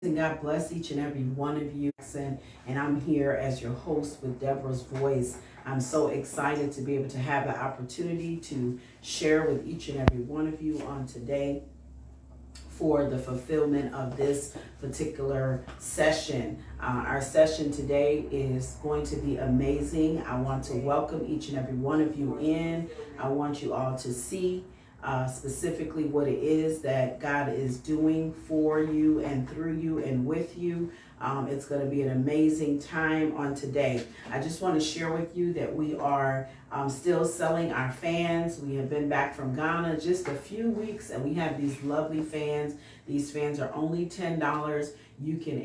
And God bless each and every one of you. And I'm here as your host with Deborah's Voice. I'm so excited to be able to have the opportunity to share with each and every one of you on today for the fulfillment of this particular session. Our session today is going to be amazing. I want to welcome each and every one of you in. I want you all to see specifically what it is that God is doing for you and through you and with you. It's going to be an amazing time on today. I just want to share with you that we are still selling our fans. We have been back from Ghana just a few weeks and we have these lovely fans. These fans are only $10. You can,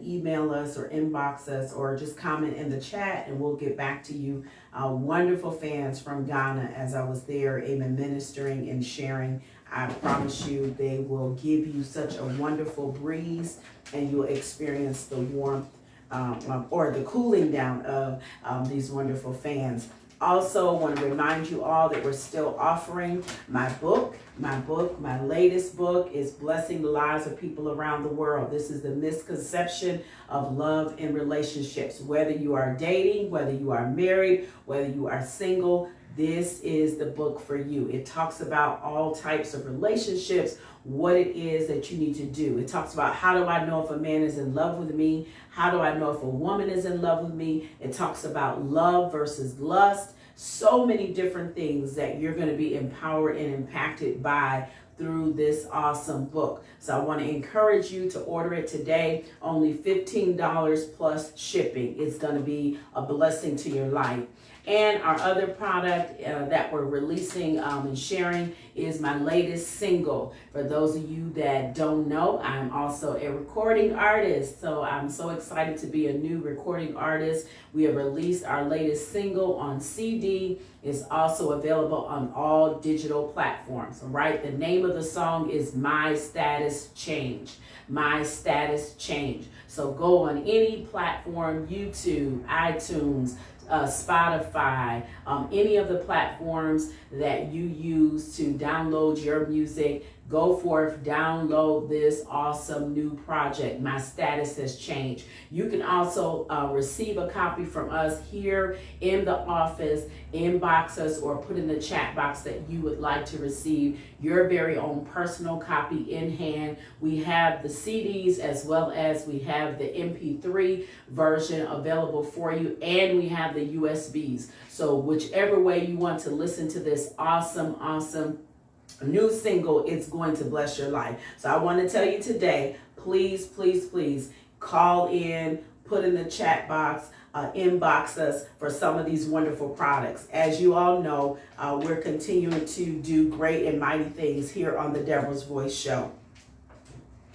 email us or inbox us or just comment in the chat and we'll get back to you. Wonderful fans from Ghana as I was there, ministering and sharing. I promise you they will give you such a wonderful breeze and you'll experience the warmth or the cooling down of these wonderful fans. Also, want to remind you all that we're still offering my book. My latest book is Blessing the Lives of People Around the World. This is the misconception of love and relationships. Whether you are dating, whether you are married, whether you are single, this is the book for you. It talks about all types of relationships, what it is that you need to do. It talks about how do I know if a man is in love with me? How do I know if a woman is in love with me? It talks about love versus lust. So many different things that you're going to be empowered and impacted by through this awesome book. So I want to encourage you to order it today. Only $15 plus shipping. It's going to be a blessing to your life. And our other product that we're releasing and sharing is my latest single. For those of you that don't know, I'm also a recording artist. So I'm so excited to be a new recording artist. We have released our latest single on CD. It's also available on all digital platforms. All right. The name of the song is My Status Change. My Status Change. So go on any platform, YouTube, iTunes, Spotify, any of the platforms that you use to download your music. Go forth, download this awesome new project. My Status Has Changed. You can also receive a copy from us here in the office, inbox us, or put in the chat box that you would like to receive your very own personal copy in hand. We have the CDs as well as we have the MP3 version available for you, and we have the USBs. So whichever way you want to listen to this awesome new single, it's going to bless your life. So I want to tell you today, please call in, put in the chat box, inbox us for some of these wonderful products. As you all know, we're continuing to do great and mighty things here on the Deborah's Voice Show.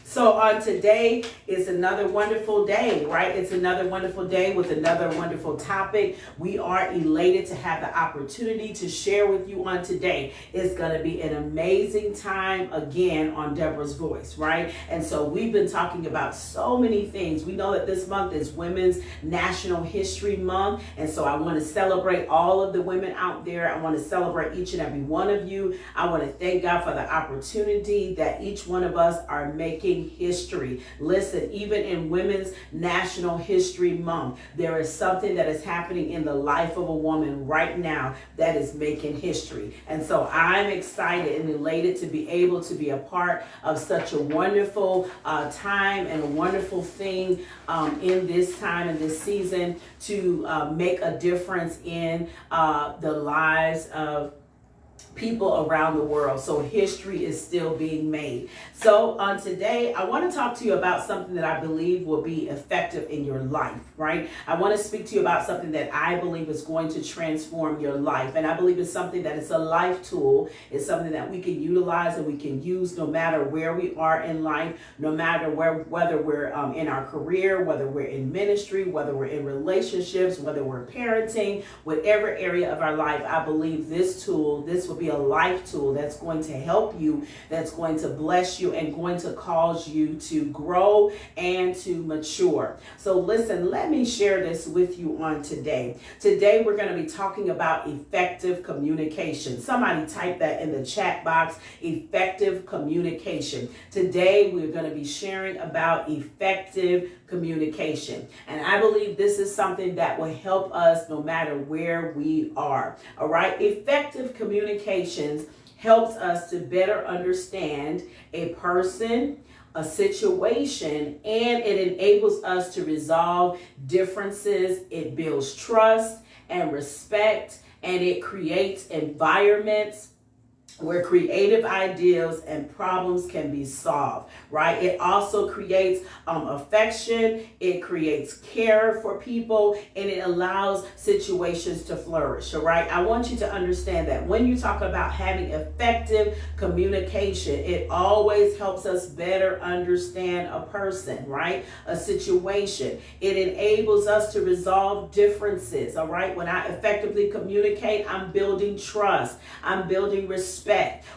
So on today is another wonderful day, right? It's another wonderful day with another wonderful topic. We are elated to have the opportunity to share with you on today. It's going to be an amazing time again on Deborah's Voice, right? And so we've been talking about so many things. We know that this month is Women's National History Month. And so I want to celebrate all of the women out there. I want to celebrate each and every one of you. I want to thank God for the opportunity that each one of us are making history. Listen, even in Women's National History Month, there is something that is happening in the life of a woman right now that is making history. And so I'm excited and elated to be able to be a part of such a wonderful time and a wonderful thing in this time and this season to make a difference in the lives of people around the world. So history is still being made. So on today, I want to talk to you about something that I believe will be effective in your life, right? I want to speak to you about something that I believe is going to transform your life. And I believe it's something that is a life tool. It's something that we can utilize and we can use no matter where we are in life, no matter whether we're in our career, whether we're in ministry, whether we're in relationships, whether we're parenting, whatever area of our life. I believe this tool, this will be be a life tool that's going to help you, that's going to bless you, and going to cause you to grow and to mature. So listen, let me share this with you on today. Today we're going to be talking about effective communication. Somebody type that in the chat box, effective communication. Today we're going to be sharing about effective communication. And I believe this is something that will help us no matter where we are. All right. Effective communications helps us to better understand a person, a situation, and it enables us to resolve differences. It builds trust and respect, and it creates environments where creative ideas and problems can be solved, right? It also creates affection, it creates care for people, and it allows situations to flourish, all right? I want you to understand that when you talk about having effective communication, it always helps us better understand a person, right? A situation. It enables us to resolve differences, all right? When I effectively communicate, I'm building trust, I'm building respect.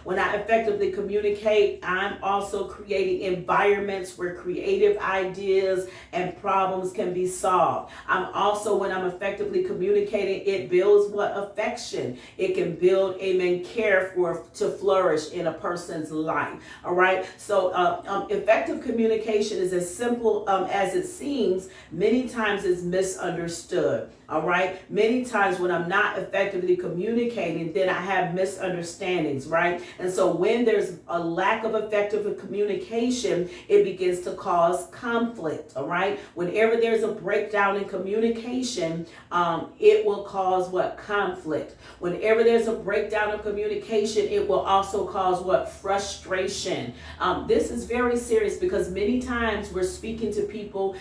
When I effectively communicate, I'm also creating environments where creative ideas and problems can be solved. When I'm effectively communicating, it builds what? Affection. It can build, amen, care to flourish in a person's life. All right. So effective communication is as simple as it seems. Many times it's misunderstood. All right. Many times when I'm not effectively communicating, then I have misunderstandings, right? And so when there's a lack of effective communication, it begins to cause conflict. All right. Whenever there's a breakdown in communication, it will cause what? Conflict. Whenever there's a breakdown of communication, it will also cause what? Frustration. This is very serious because many times we're speaking to people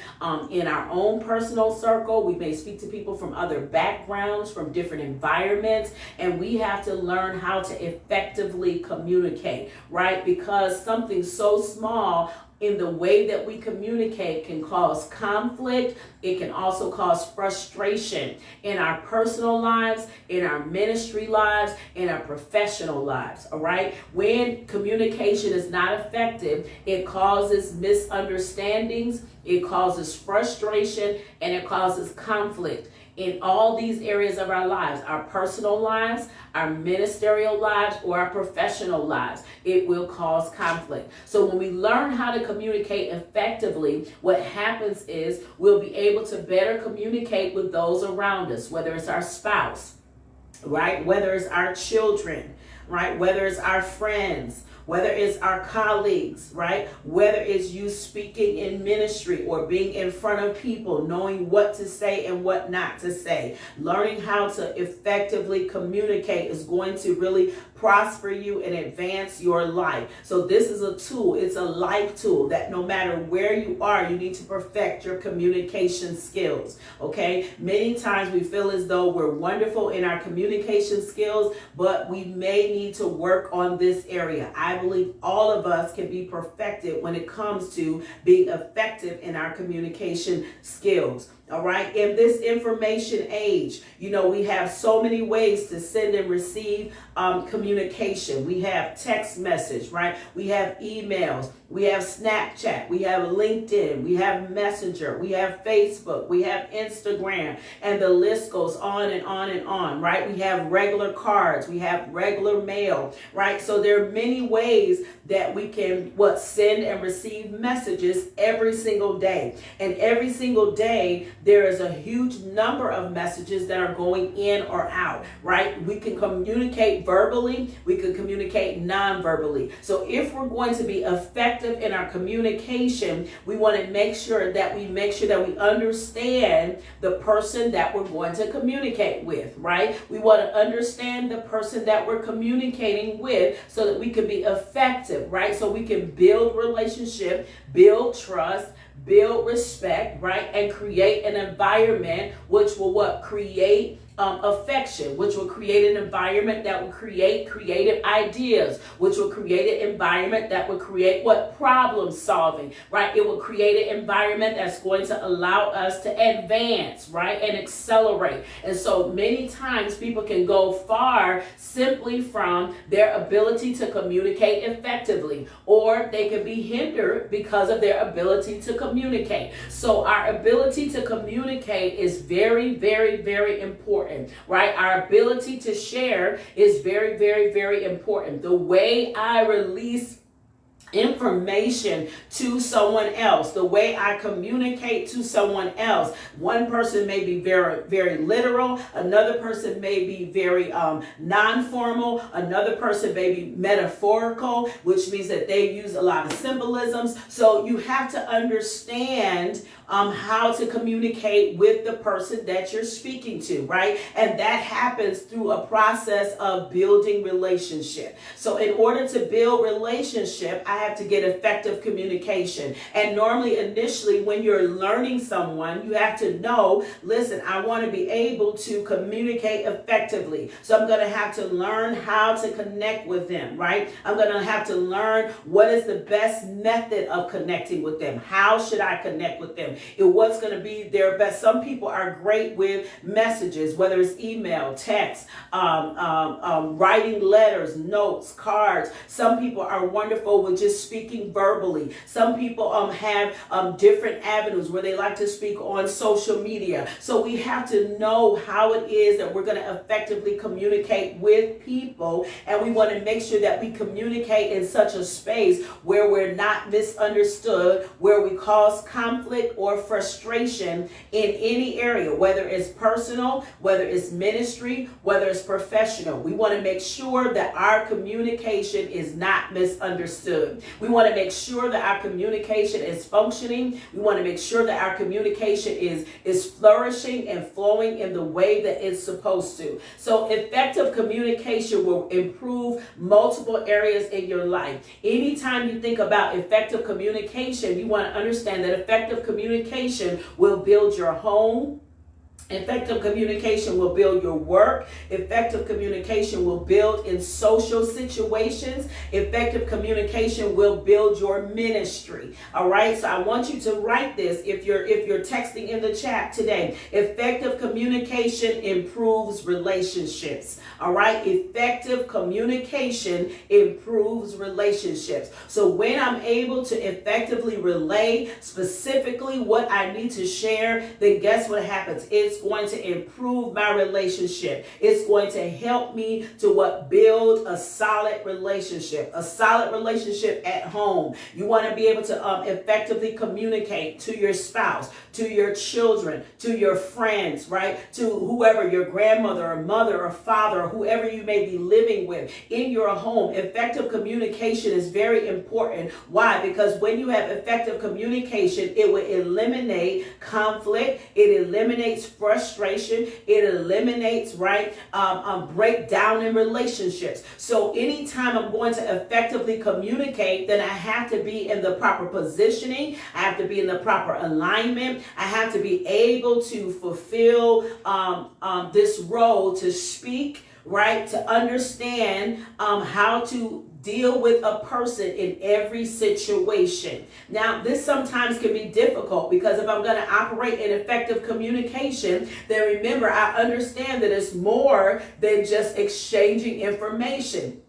in our own personal circle. We may speak to people from other backgrounds, from different environments, and we have to learn how to effectively communicate, right? Because something so small in the way that we communicate can cause conflict. It can also cause frustration in our personal lives, in our ministry lives, in our professional lives. All right. When communication is not effective, it causes misunderstandings, it causes frustration, and it causes conflict in all these areas of our lives, our personal lives, our ministerial lives, or our professional lives. It will cause conflict. So when we learn how to communicate effectively, what happens is we'll be able to better communicate with those around us, whether it's our spouse, right? Whether it's our children, right? Whether it's our friends, whether it's our colleagues, right? Whether it's you speaking in ministry or being in front of people, knowing what to say and what not to say. Learning how to effectively communicate is going to really prosper you and advance your life. So this is a tool. It's a life tool that no matter where you are, you need to perfect your communication skills. Okay. Many times we feel as though we're wonderful in our communication skills, but we may need to work on this area. I believe all of us can be perfected when it comes to being effective in our communication skills. All right. In this information age, we have so many ways to send and receive communication. We have text message, right? We have emails. We have Snapchat. We have LinkedIn. We have Messenger. We have Facebook. We have Instagram. And the list goes on and on and on, right? We have regular cards. We have regular mail, right? So there are many ways that we can send and receive messages every single day. And every single day, there is a huge number of messages that are going in or out, right? We can communicate verbally. We can communicate non-verbally. So if we're going to be effective in our communication, we want to make sure that we understand the person that we're going to communicate with, right? We want to understand the person that we're communicating with so that we can be effective, right? So we can build relationship, build trust, build respect, right? And create an environment which will what? Create affection, which will create an environment that will create creative ideas, which will create an environment that will create what? Problem solving, right? It will create an environment that's going to allow us to advance, right? And accelerate. And so many times people can go far simply from their ability to communicate effectively, or they can be hindered because of their ability to communicate. So our ability to communicate is very, very, very important. Right? Our ability to share is very, very, very important. The way I release information to someone else, the way I communicate to someone else. One person may be very, very literal. Another person may be very non-formal. Another person may be metaphorical, which means that they use a lot of symbolisms. So you have to understand how to communicate with the person that you're speaking to, right? And that happens through a process of building relationship. So in order to build relationship, I have to get effective communication. And normally, initially, when you're learning someone, you have to know, listen, I want to be able to communicate effectively. So I'm going to have to learn how to connect with them, right? I'm going to have to learn what is the best method of connecting with them. How should I connect with them? What's going to be their best? Some people are great with messages, whether it's email, text, writing letters, notes, cards. Some people are wonderful with just speaking verbally. Some people have different avenues where they like to speak on social media. So we have to know how it is that we're going to effectively communicate with people, and we want to make sure that we communicate in such a space where we're not misunderstood, where we cause conflict or frustration in any area, whether it's personal, whether it's ministry, whether it's professional. We want to make sure that our communication is not misunderstood. We want to make sure that our communication is functioning. We want to make sure that our communication is flourishing and flowing in the way that it's supposed to. So effective communication will improve multiple areas in your life. Anytime you think about effective communication, you want to understand that effective communication will build your home. Effective communication will build your work. Effective communication will build in social situations. Effective communication will build your ministry. All right. So I want you to write this if you're texting in the chat today. Effective communication improves relationships. All right. Effective communication improves relationships. So when I'm able to effectively relay specifically what I need to share, then guess what happens? It's going to improve my relationship. It's going to help me to build a solid relationship at home. You want to be able to effectively communicate to your spouse, to your children, to your friends, right? To whoever, your grandmother or mother or father or whoever you may be living with in your home. Effective communication is very important. Why? Because when you have effective communication, it will eliminate conflict. It eliminates frustration. It eliminates, breakdown in relationships. So anytime I'm going to effectively communicate, then I have to be in the proper positioning. I have to be in the proper alignment. I have to be able to fulfill this role to speak, right? To understand how to deal with a person in every situation. Now, this sometimes can be difficult because if I'm going to operate in effective communication, then remember, I understand that it's more than just exchanging information.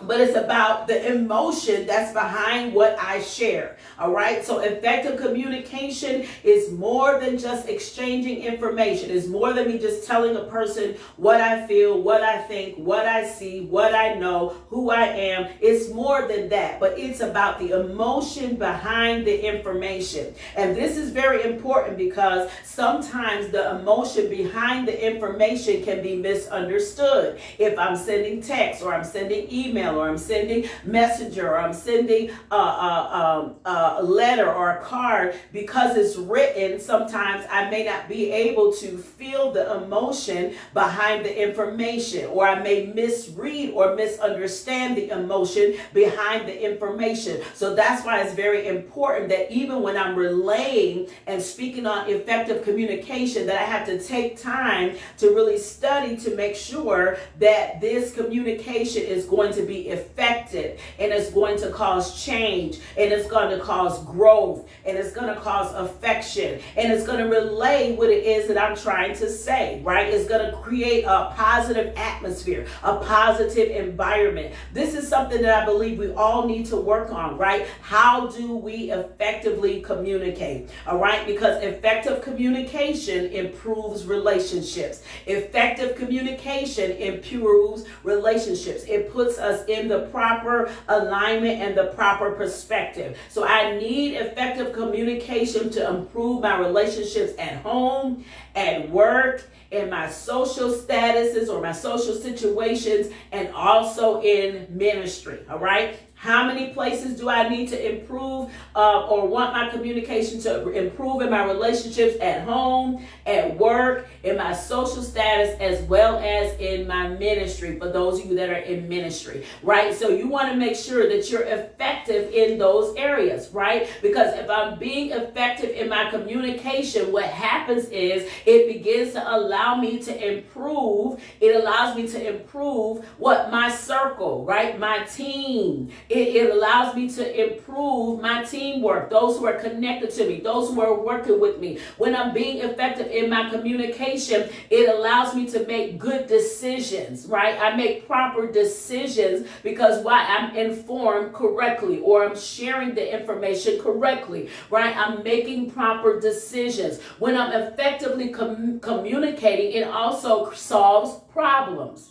But it's about the emotion that's behind what I share. All right. So effective communication is more than just exchanging information. It's more than me just telling a person what I feel, what I think, what I see, what I know, who I am. It's more than that. But it's about the emotion behind the information. And this is very important because sometimes the emotion behind the information can be misunderstood. If I'm sending text or I'm sending email, email, or I'm sending messenger, or I'm sending a letter or a card, because it's written, sometimes I may not be able to feel the emotion behind the information, or I may misread or misunderstand the emotion behind the information. So that's why it's very important that even when I'm relaying and speaking on effective communication, that I have to take time to really study to make sure that this communication is going to be effective, and it's going to cause change, and it's going to cause growth, and it's going to cause affection, and it's going to relay what it is that I'm trying to say, right? It's going to create a positive atmosphere, a positive environment. This is something that I believe we all need to work on, right? How do we effectively communicate? All right, because effective communication improves relationships. Effective communication improves relationships. It puts us in the proper alignment and the proper perspective. So I need effective communication to improve my relationships at home, at work, in my social statuses or my social situations, and also in ministry. All right. How many places do I need to improve or want my communication to improve in my relationships at home, at work, in my social status, as well as in my ministry, for those of you that are in ministry, right? So you want to make sure that you're effective in those areas, right? Because if I'm being effective in my communication, what happens is it begins to allow me to improve. It allows me to improve what my circle, right? My team. It allows me to improve my teamwork, those who are connected to me, those who are working with me. When I'm being effective in my communication, it allows me to make good decisions, right? I make proper decisions because why? I'm informed correctly, or I'm sharing the information correctly, right? I'm making proper decisions. When I'm effectively communicating, it also solves problems.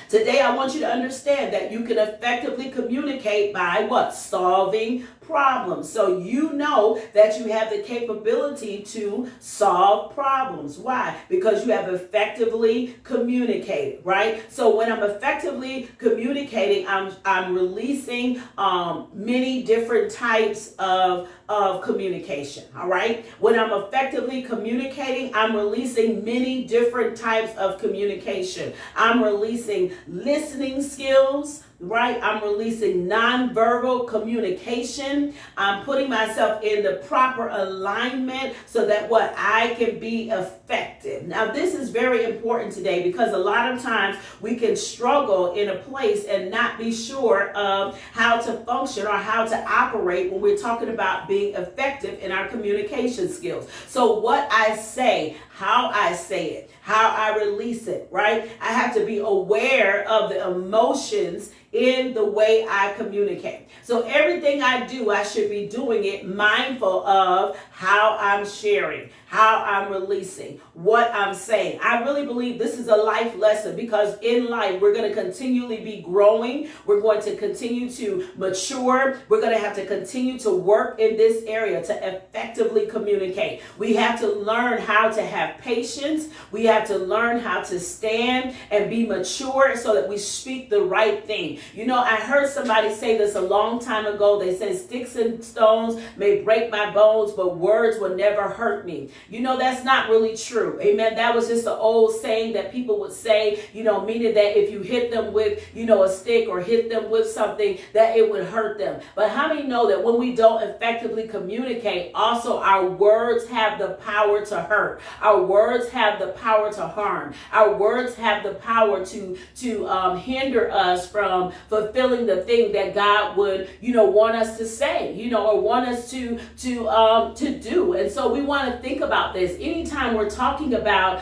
Today, I want you to understand that you can effectively communicate by what? Solving problems. So you know that you have the capability to solve problems. Why? Because you have effectively communicated, right? So when I'm effectively communicating, I'm releasing many different types of communication. All right. When I'm effectively communicating, I'm releasing many different types of communication. I'm releasing listening skills, right? I'm releasing nonverbal communication. I'm putting myself in the proper alignment so that what I can be effective. Now, this is very important today because a lot of times we can struggle in a place and not be sure of how to function or how to operate when we're talking about being effective in our communication skills. So what I say, how I say it, how I release it, right? I have to be aware of the emotions in the way I communicate. So everything I do, I should be doing it mindful of how I'm sharing, how I'm releasing, what I'm saying. I really believe this is a life lesson because in life, we're going to continually be growing. We're going to continue to mature. We're going to have to continue to work in this area to effectively communicate. We have to learn how to have patience. We have to learn how to stand and be mature so that we speak the right thing. You know, I heard somebody say this a long time ago. They said, sticks and stones may break my bones, but words will never hurt me. You know, that's not really true. Amen. That was just an old saying that people would say, you know, meaning that if you hit them with, you know, a stick or hit them with something, that it would hurt them. But how many know that when we don't effectively communicate, also our words have the power to hurt. Our words have the power to harm. Our words have the power to hinder us from fulfilling the thing that God would, you know, want us to say, you know, or want us to do. And so we want to think about this. Anytime we're talking about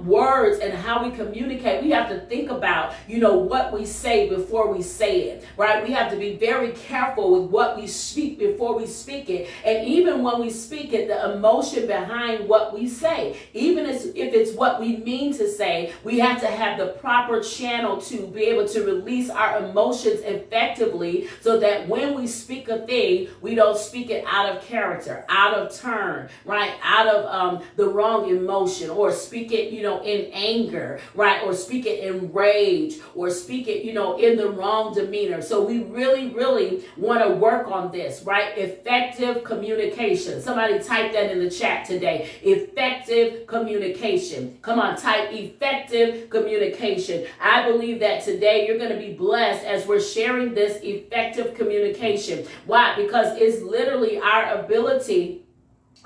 words and how we communicate, we have to think about, you know, what we say before we say it, right? We have to be very careful with what we speak before we speak it. And even when we speak it, the emotion behind what we say, even if it's what we mean to say, we have to have the proper channel to be able to release release our emotions effectively so that when we speak a thing, we don't speak it out of character, out of turn, right? Out of the wrong emotion, or speak it, in anger, right? Or speak it in rage, or speak it, in the wrong demeanor. So we really, really want to work on this, right? Effective communication. Somebody type that in the chat today. Effective communication. Come on, type effective communication. I believe that today you're going to be blessed as we're sharing this effective communication. Why? Because it's literally our ability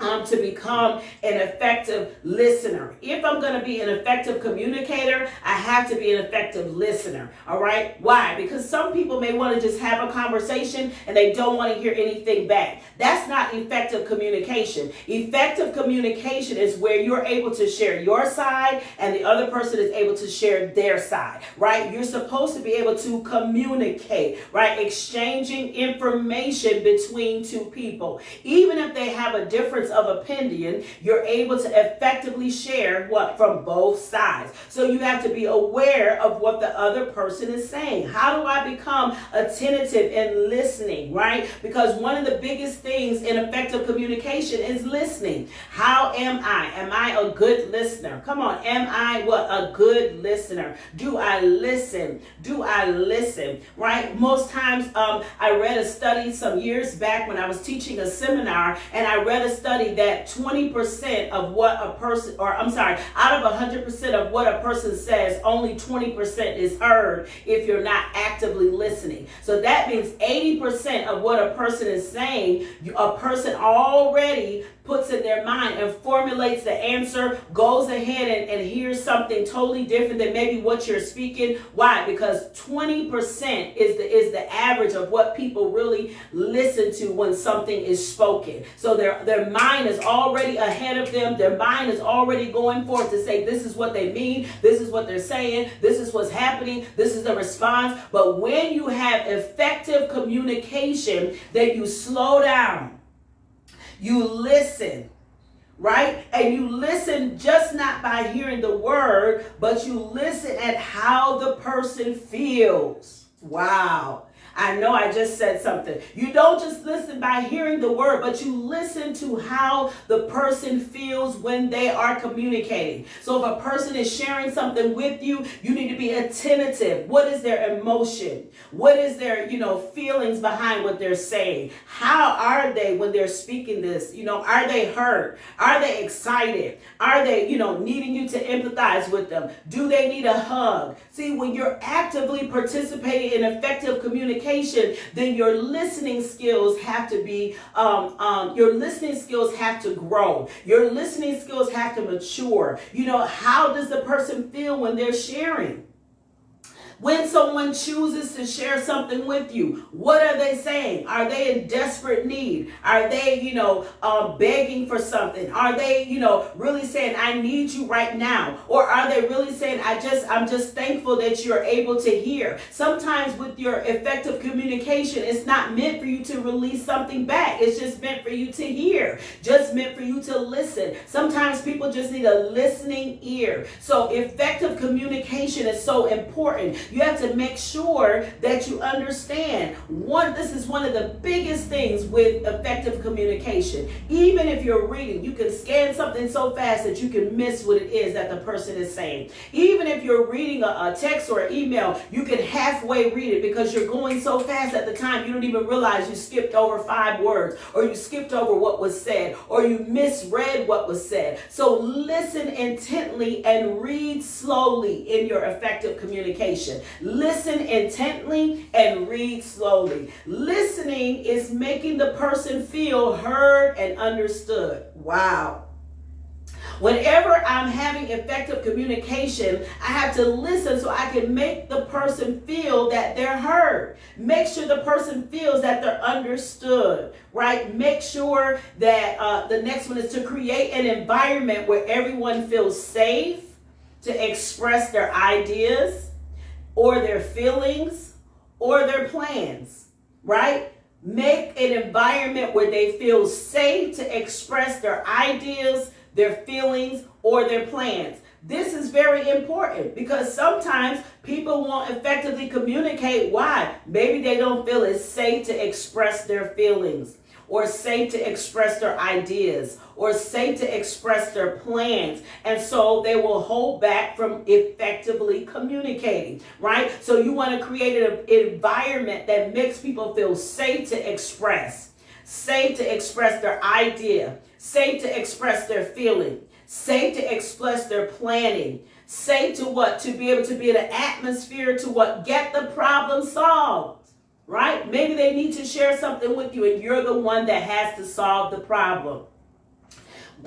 to become an effective listener. If I'm going to be an effective communicator, I have to be an effective listener. All right? Why? Because some people may want to just have a conversation and they don't want to hear anything back. That's not effective communication. Effective communication is where you're able to share your side and the other person is able to share their side, right? You're supposed to be able to communicate, right? Exchanging information between two people. Even if they have a difference of opinion, you're able to effectively share what from both sides. So you have to be aware of what the other person is saying. How do I become attentive and listening, right? Because one of the biggest things in effective communication is listening. How am I? Am I a good listener? Come on, am I a good listener? Do I listen? Do I listen, right? Most times I read a study some years back when I was teaching a seminar, and I read a study that 20% of what a person, out of 100% of what a person says, only 20% is heard if you're not actively listening. So that means 80% of what a person is saying, a person already puts in their mind and formulates the answer, goes ahead and hears something totally different than maybe what you're speaking. Why? Because 20% is the average of what people really listen to when something is spoken. So their mind is already ahead of them. Their mind is already going forth to say, this is what they mean, this is what they're saying, this is what's happening, this is the response. But when you have effective communication, then you slow down. You listen, right? And you listen just not by hearing the word, but you listen at how the person feels. Wow. I know I just said something. You don't just listen by hearing the word, but you listen to how the person feels when they are communicating. So if a person is sharing something with you, you need to be attentive. What is their emotion? What is their, feelings behind what they're saying? How are they when they're speaking this? Are they hurt? Are they excited? Are they, needing you to empathize with them? Do they need a hug? See, when you're actively participating in effective communication, then your listening skills have to be, your listening skills have to grow. Your listening skills have to mature. How does the person feel when they're sharing? When someone chooses to share something with you, what are they saying? Are they in desperate need? Are they, begging for something? Are they, really saying, I need you right now? Or are they really saying, I'm just thankful that you're able to hear? Sometimes with your effective communication, it's not meant for you to release something back. It's just meant for you to hear, just meant for you to listen. Sometimes people just need a listening ear. So effective communication is so important. You have to make sure that you understand. This is one of the biggest things with effective communication. Even if you're reading, you can scan something so fast that you can miss what it is that the person is saying. Even if you're reading a text or an email, you can halfway read it because you're going so fast at the time you don't even realize you skipped over 5 words, or you skipped over what was said, or you misread what was said. So listen intently and read slowly in your effective communication. Listen intently and read slowly. Listening is making the person feel heard and understood. Wow. Whenever I'm having effective communication, I have to listen so I can make the person feel that they're heard. Make sure the person feels that they're understood, right? Make sure that the next one is to create an environment where everyone feels safe to express their ideas or their feelings or their plans, right? Make an environment where they feel safe to express their ideas, their feelings, or their plans. This is very important because sometimes people won't effectively communicate. Why? Maybe they don't feel it's safe to express their feelings, or safe to express their ideas, or safe to express their plans. And so they will hold back from effectively communicating, right? So you want to create an environment that makes people feel safe to express their idea, safe to express their feeling, safe to express their planning, safe to what? To be able to be in an atmosphere to what? Get the problem solved. Right? Maybe they need to share something with you and you're the one that has to solve the problem.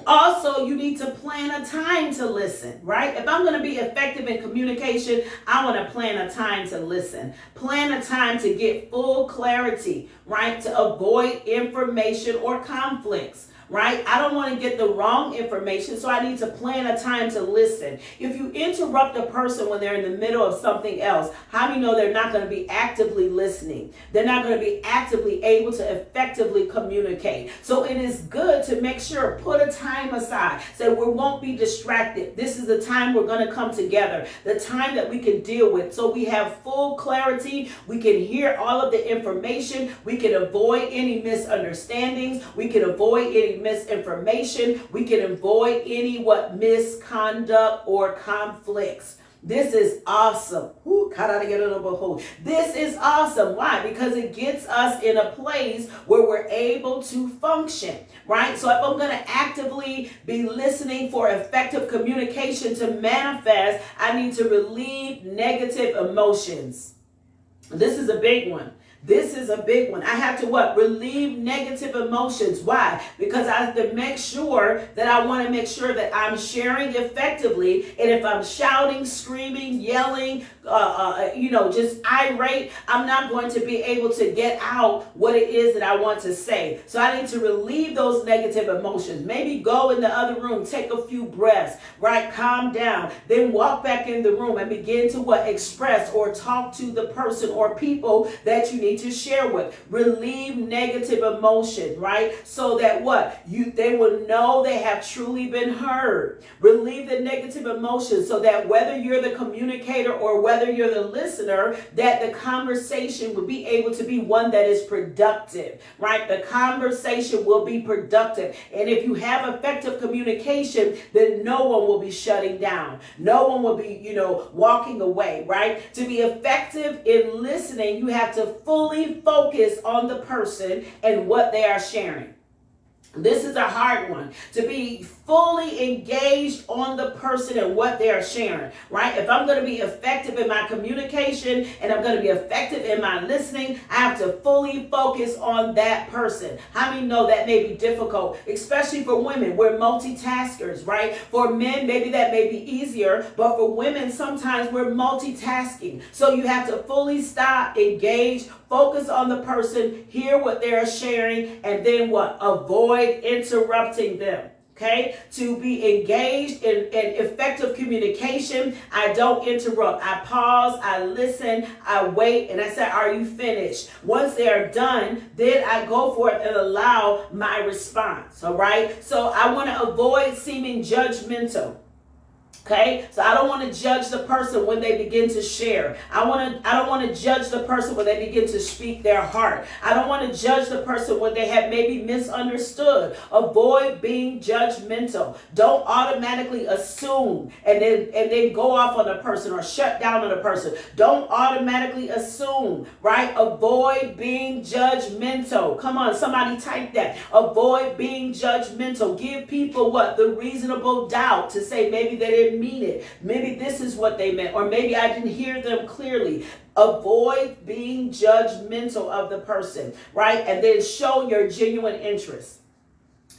Also, you need to plan a time to listen, right? If I'm going to be effective in communication, I want to plan a time to listen. Plan a time to get full clarity, right? To avoid information or conflicts. Right? I don't want to get the wrong information, so I need to plan a time to listen. If you interrupt a person when they're in the middle of something else, how do you know they're not going to be actively listening? They're not going to be actively able to effectively communicate. So it is good to make sure, put a time aside. Say we won't be distracted. This is the time we're going to come together. The time that we can deal with. So we have full clarity. We can hear all of the information. We can avoid any misunderstandings. We can avoid any misinformation. We can avoid any misconduct or conflicts. This is awesome. This is awesome. Why? Because it gets us in a place where we're able to function, right? So if I'm going to actively be listening for effective communication to manifest, I need to relieve negative emotions. This is a big one. This is a big one. I have to relieve negative emotions. Why? Because I have to make sure that I want to make sure that I'm sharing effectively. And if I'm shouting, screaming, yelling, just irate, I'm not going to be able to get out what it is that I want to say. So I need to relieve those negative emotions. Maybe go in the other room, take a few breaths, right? Calm down. Then walk back in the room and begin to express or talk to the person or people that you need to share with. Relieve negative emotion, right? So that they will know they have truly been heard. Relieve the negative emotion so that whether you're the communicator or whether you're the listener, that the conversation will be able to be one that is productive, right? The conversation will be productive. And if you have effective communication, then no one will be shutting down. No one will be, walking away, right? To be effective in listening, you have to fully focus on the person and what they are sharing. This is a hard one, to be fully engaged on the person and what they are sharing, right? If I'm going to be effective in my communication and I'm going to be effective in my listening, I have to fully focus on that person. How many know that may be difficult, especially for women? We're multitaskers, right? For men, maybe that may be easier, but for women, sometimes we're multitasking. So you have to fully stop, engage, focus on the person, hear what they're sharing, and then avoid interrupting them. Okay, to be engaged in effective communication, I don't interrupt. I pause, I listen, I wait, and I say, are you finished? Once they are done, then I go for it and allow my response. All right, so I want to avoid seeming judgmental. Okay, so I don't want to judge the person when they begin to share. I don't want to judge the person when they begin to speak their heart. I don't want to judge the person when they have maybe misunderstood. Avoid being judgmental. Don't automatically assume and then go off on a person or shut down on a person. Don't automatically assume, right? Avoid being judgmental. Come on, somebody type that. Avoid being judgmental. Give people the reasonable doubt to say maybe they didn't mean it. Maybe this is what they meant, or maybe I didn't hear them clearly. Avoid being judgmental of the person, right? And then show your genuine interest.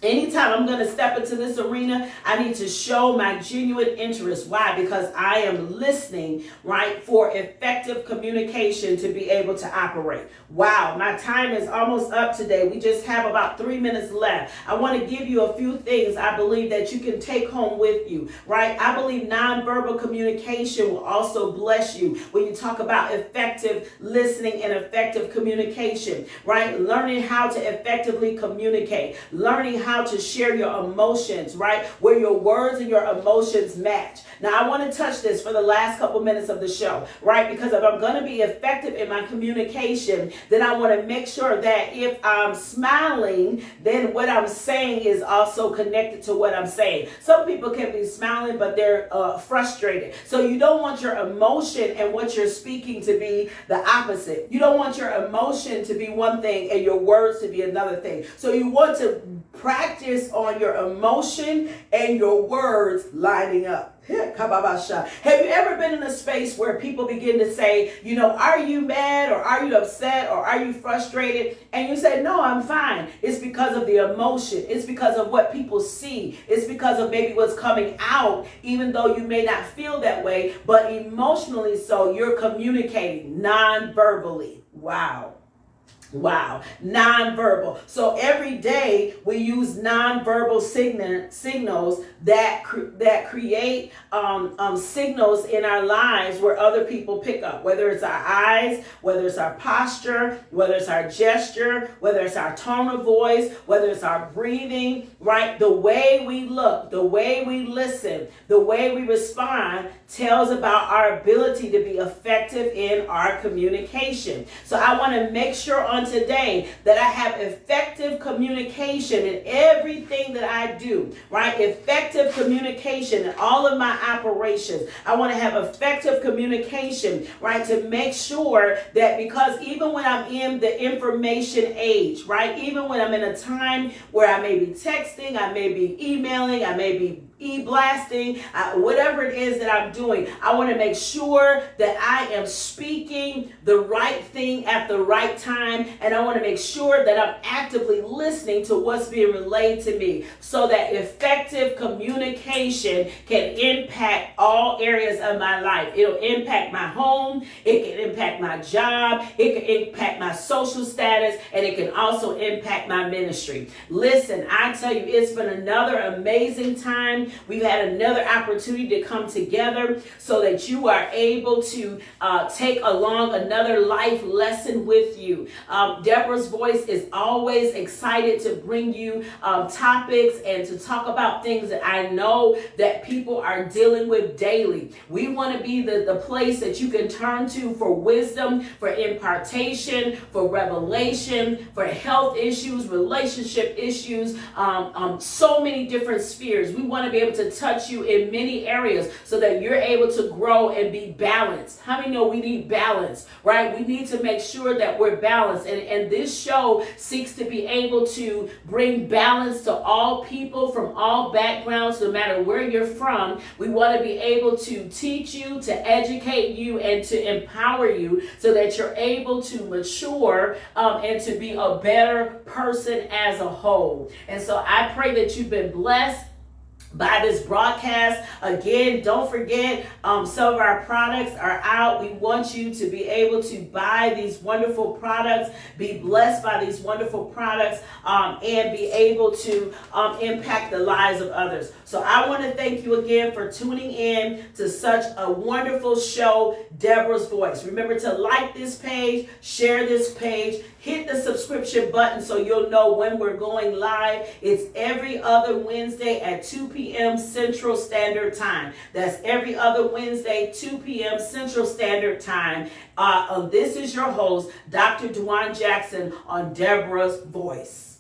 Anytime I'm going to step into this arena, I need to show my genuine interest. Why? Because I am listening, right, for effective communication to be able to operate. Wow, my time is almost up today. We just have about 3 minutes left. I want to give you a few things I believe that you can take home with you, right? I believe nonverbal communication will also bless you when you talk about effective listening and effective communication, right? Learning how to effectively communicate, learning how to share your emotions, right? Where your words and your emotions match. Now, I want to touch this for the last couple minutes of the show, right? Because if I'm going to be effective in my communication, then I want to make sure that if I'm smiling, then what I'm saying is also connected to what I'm saying. Some people can be smiling, but they're frustrated. So you don't want your emotion and what you're speaking to be the opposite. You don't want your emotion to be one thing and your words to be another thing. So you want to practice on your emotion and your words lining up. Have you ever been in a space where people begin to say, you know, are you mad or are you upset or are you frustrated? And you say, no, I'm fine. It's because of the emotion. It's because of what people see. It's because of maybe what's coming out, even though you may not feel that way, but emotionally so, you're communicating non-verbally. Wow. Nonverbal. So every day we use nonverbal signals that create signals in our lives where other people pick up, whether it's our eyes, whether it's our posture, whether it's our gesture, whether it's our tone of voice, whether it's our breathing, right? The way we look, the way we listen, the way we respond tells about our ability to be effective in our communication. So I want to make sure on today that I have effective communication in everything that I do, right? Effective communication in all of my operations. I want to have effective communication, right? To make sure that, because even when I'm in the information age, right? Even when I'm in a time where I may be texting, I may be emailing, I may be e-blasting, whatever it is that I'm doing, I want to make sure that I am speaking the right thing at the right time, and I want to make sure that I'm actively listening to what's being relayed to me, so that effective communication can impact all areas of my life. It'll impact my home, it can impact my job, it can impact my social status, and it can also impact my ministry. Listen, I tell you, it's been another amazing time. We've had another opportunity to come together so that you are able to take along another life lesson with you. Deborah's Voice is always excited to bring you topics and to talk about things that I know that people are dealing with daily. We want to be the place that you can turn to for wisdom, for impartation, for revelation, for health issues, relationship issues, so many different spheres. We want to be able to touch you in many areas so that you're able to grow and be balanced. How many know we need balance, right? We need to make sure that we're balanced. And this show seeks to be able to bring balance to all people from all backgrounds, no matter where you're from. We want to be able to teach you, to educate you, and to empower you so that you're able to mature and to be a better person as a whole. And so I pray that you've been blessed by this broadcast. Again, don't forget, some of our products are out. We want you to be able to buy these wonderful products, be blessed by these wonderful products, and be able to impact the lives of others. So I want to thank you again for tuning in to such a wonderful show, Deborah's Voice. Remember to like this page, share this page, hit the subscription button so you'll know when we're going live. It's every other Wednesday at 2 p.m. Central Standard Time. That's every other Wednesday, 2 p.m. Central Standard Time. This is your host, Dr. Dwan Jackson, on Deborah's Voice.